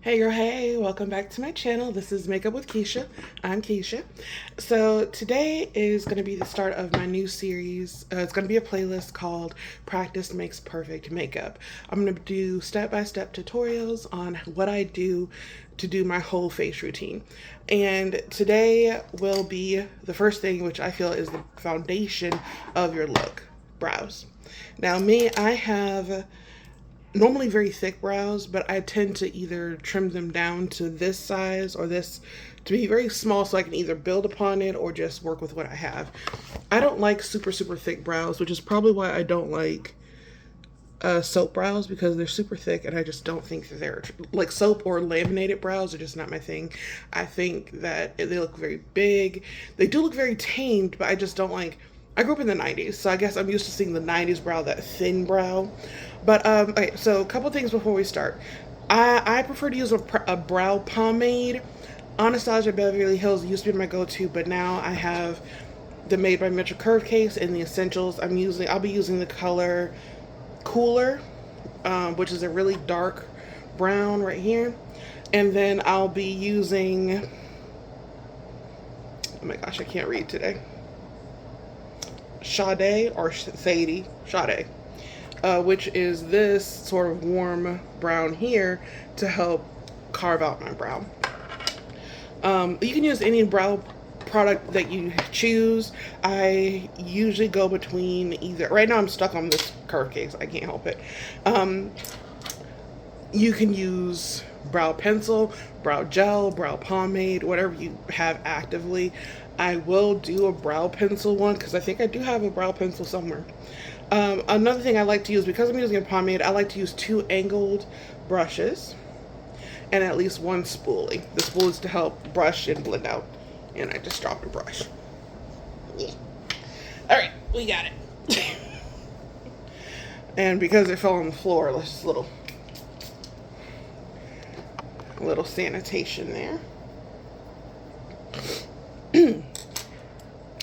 Hey girl, hey, welcome back to my channel. This is Makeup with Keisha. I'm Keisha. So today is going to be the start of my new series. It's going to be a playlist called Practice Makes Perfect Makeup. I'm going to do step-by-step tutorials on what I do to do my whole face routine. And today will be the first thing, which I feel is the foundation of your look, brows. Now me, I have normally very thick brows, but I tend to either trim them down to this size or this to be very small so I can either build upon it or just work with what I have. I don't like super thick brows, which is probably why I don't like soap brows, because they're super thick and I just don't think that they're like soap or laminated brows are just not my thing. I think that they look very big. They do look very tamed, but I just don't like. I grew up in the 90s, so I guess I'm used to seeing the 90s brow, that thin brow. But okay, so a couple things before we start. I prefer to use a brow pomade. Anastasia Beverly Hills used to be my go-to, but now I have the Made by Mitchell Curve case and the Essentials. I'll be using the color Cooler, which is a really dark brown right here. And then I'll be using, oh my gosh, I can't read today. Sade or Sadie, Sade, which is this sort of warm brown here to help carve out my brow. You can use any brow product that you choose. I usually go between either, right now I'm stuck on this curve case, I can't help it. You can use brow pencil, brow gel, brow pomade, whatever you have actively. I will do a brow pencil one because I think I do have a brow pencil somewhere. Another thing I like to use, because I'm using a pomade, I like to use 2 angled brushes and at least 1 spoolie. The spoolie is to help brush and blend out. And I just dropped a brush. Yeah. All right, we got it. And because it fell on the floor, let's just little sanitation there.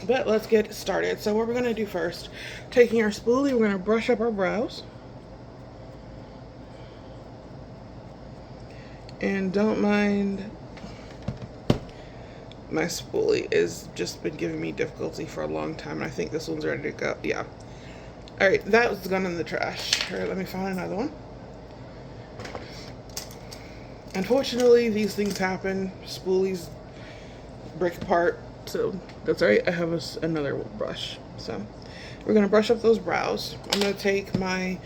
But let's get started. So what we're gonna do first, taking our spoolie, we're gonna brush up our brows. And don't mind, my spoolie has just been giving me difficulty for a long time, and I think this one's ready to go. Yeah. All right, that was gone in the trash. All right, let me find another one. Unfortunately, these things happen. Spoolies break apart, so that's all right. I have another brush. So we're gonna brush up those brows. I'm gonna take my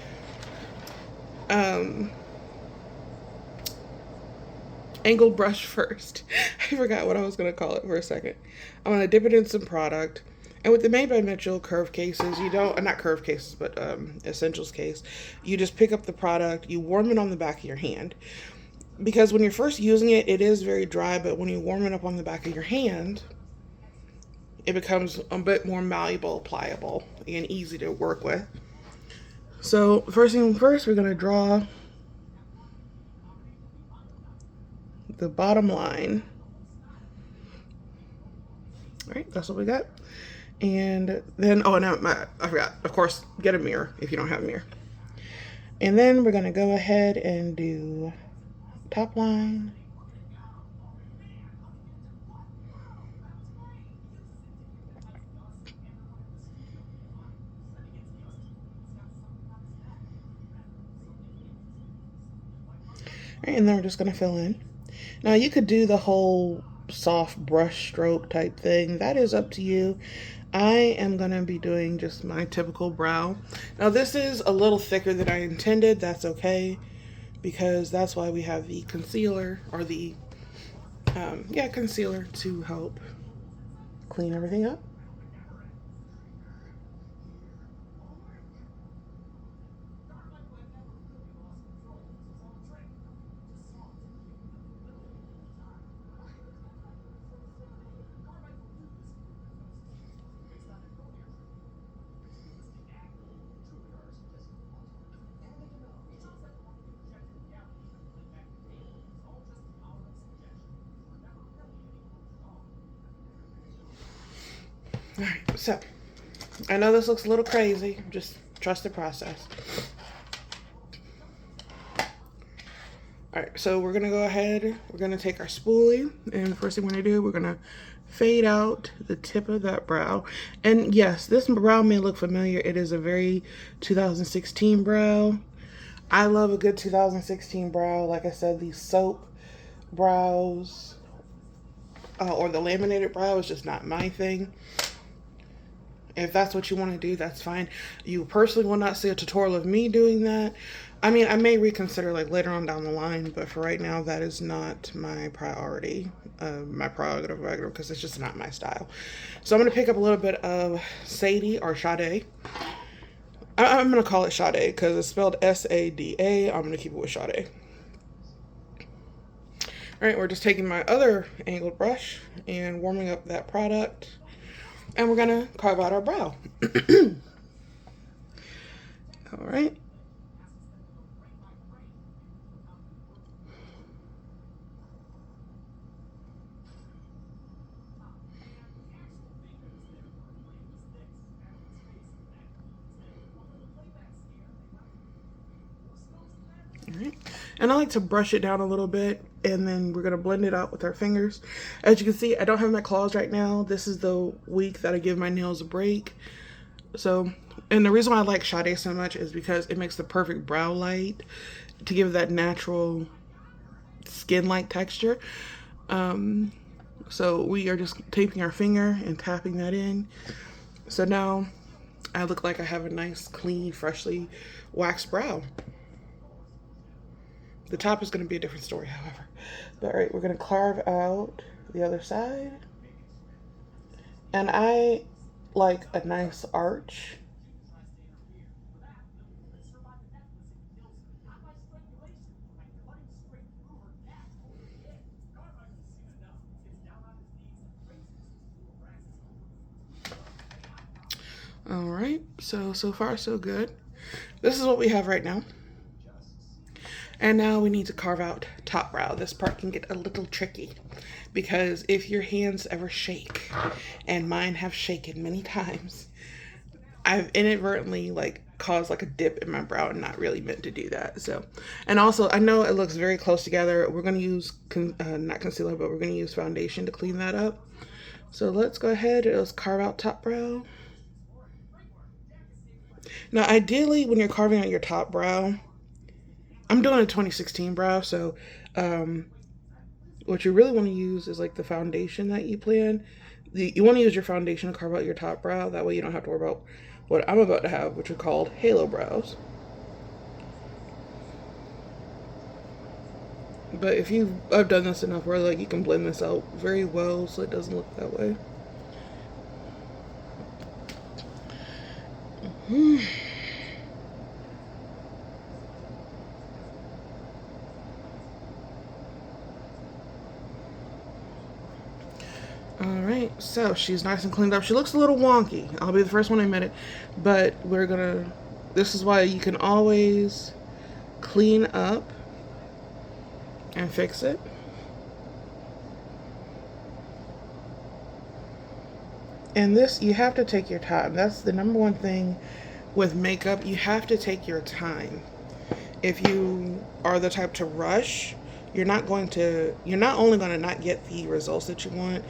angled brush first. I forgot what I was gonna call it for a second. I'm gonna dip it in some product. And with the Made by Mitchell curve cases, you don't, not curve cases, but Essentials case, you just pick up the product, you warm it on the back of your hand. Because when you're first using it, it is very dry, but when you warm it up on the back of your hand, it becomes a bit more malleable, pliable, and easy to work with. So first thing first, we're gonna draw the bottom line. All right, that's what we got. And then, oh, no, I forgot. Of course, get a mirror if you don't have a mirror. And then we're gonna go ahead and do top line. Right, and then we're just gonna fill in. Now you could do the whole soft brush stroke type thing. That is up to you. I am gonna be doing just my typical brow. Now this is a little thicker than I intended. That's okay, because that's why we have the concealer, or the concealer, to help clean everything up. All right, so I know this looks a little crazy. Just trust the process. All right, so we're gonna go ahead, we're gonna take our spoolie, and the first thing we're gonna do, we're gonna fade out the tip of that brow. And yes, this brow may look familiar. It is a very 2016 brow. I love a good 2016 brow. Like I said, these soap brows or the laminated brow is just not my thing. If that's what you want to do, that's fine. You personally will not see a tutorial of me doing that. I mean, I may reconsider like later on down the line, but for right now, that is not my priority, my prerogative, because it's just not my style. So I'm going to pick up a little bit of Sadie or Sade. I'm going to call it Sade because it's spelled S-A-D-A. I'm going to keep it with Sade. All right, we're just taking my other angled brush and warming up that product. And we're gonna carve out our brow. All right. All right. And I like to brush it down a little bit, and then we're gonna blend it out with our fingers. As you can see, I don't have my claws right now. This is the week that I give my nails a break. So, and the reason why I like Sade so much is because it makes the perfect brow light to give that natural skin-like texture. So we are just taping our finger and tapping that in. So now I look like I have a nice, clean, freshly waxed brow. The top is going to be a different story, however. But all right, we're going to carve out the other side. And I like a nice arch. All right, so far so good. This is what we have right now. And now we need to carve out top brow. This part can get a little tricky because if your hands ever shake, and mine have shaken many times, I've inadvertently like caused like a dip in my brow and not really meant to do that. So, and also I know it looks very close together. We're going to use, not concealer, but we're going to use foundation to clean that up. So let's go ahead and let's carve out top brow. Now, ideally, when you're carving out your top brow, I'm doing a 2016 brow, so what you really want to use is like the foundation that you plan. You want to use your foundation to carve out your top brow. That way you don't have to worry about what I'm about to have, which are called halo brows. But if I've done this enough where like you can blend this out very well so it doesn't look that way. Alright, so she's nice and cleaned up. She looks a little wonky. I'll be the first one to admit it. But this is why you can always clean up and fix it. And this, you have to take your time. That's the number one thing with makeup. You have to take your time. If you are the type to rush, you're not only going to not get the results that you want,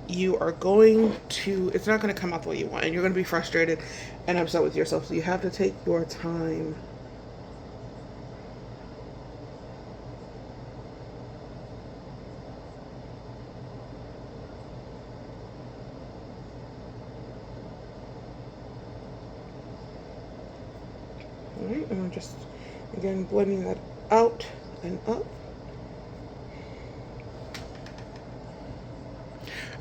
it's not going to come out the way you want, and you're going to be frustrated and upset with yourself. So you have to take your time. Alright, and I'm just, again, blending that out and up.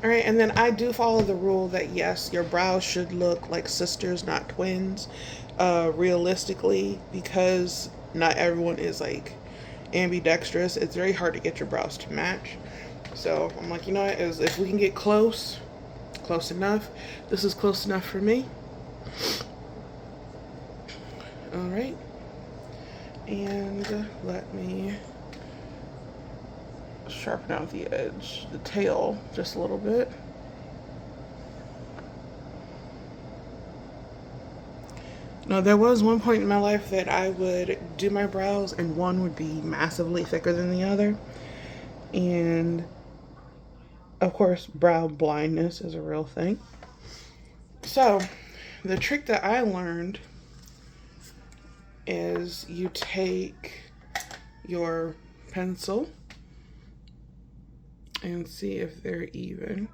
Alright, and then I do follow the rule that yes, your brows should look like sisters, not twins, realistically, because not everyone is like ambidextrous. It's very hard to get your brows to match. So I'm like, you know what, if we can get close enough. This is close enough for me. Alright, and let me sharpen out the edge, the tail, just a little bit. Now, there was one point in my life that I would do my brows and one would be massively thicker than the other. And of course, brow blindness is a real thing. So, the trick that I learned is you take your pencil and see if they're even.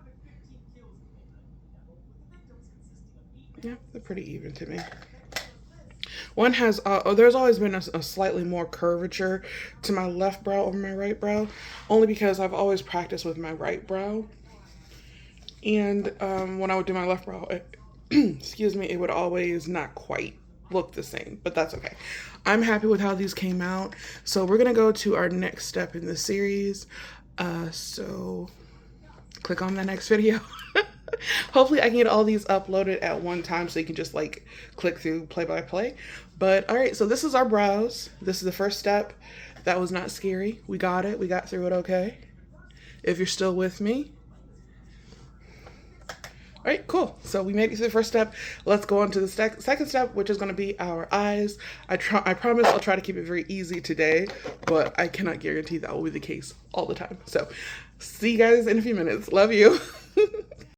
Yeah, they're pretty even to me. One has, there's always been a slightly more curvature to my left brow over my right brow, only because I've always practiced with my right brow. And when I would do my left brow, excuse me, it would always not quite look the same, but that's okay. I'm happy with how these came out. So we're gonna go to our next step in the series. So click on the next video. Hopefully I can get all these uploaded at one time so you can just like click through play by play. But all right, so this is our brows. This is the first step. That was not scary. We got it. We got through it okay. If you're still with me. All right, cool. So we made it to the first step. Let's go on to the second step, which is going to be our eyes. I promise I'll try to keep it very easy today, but I cannot guarantee that will be the case all the time. So see you guys in a few minutes. Love you.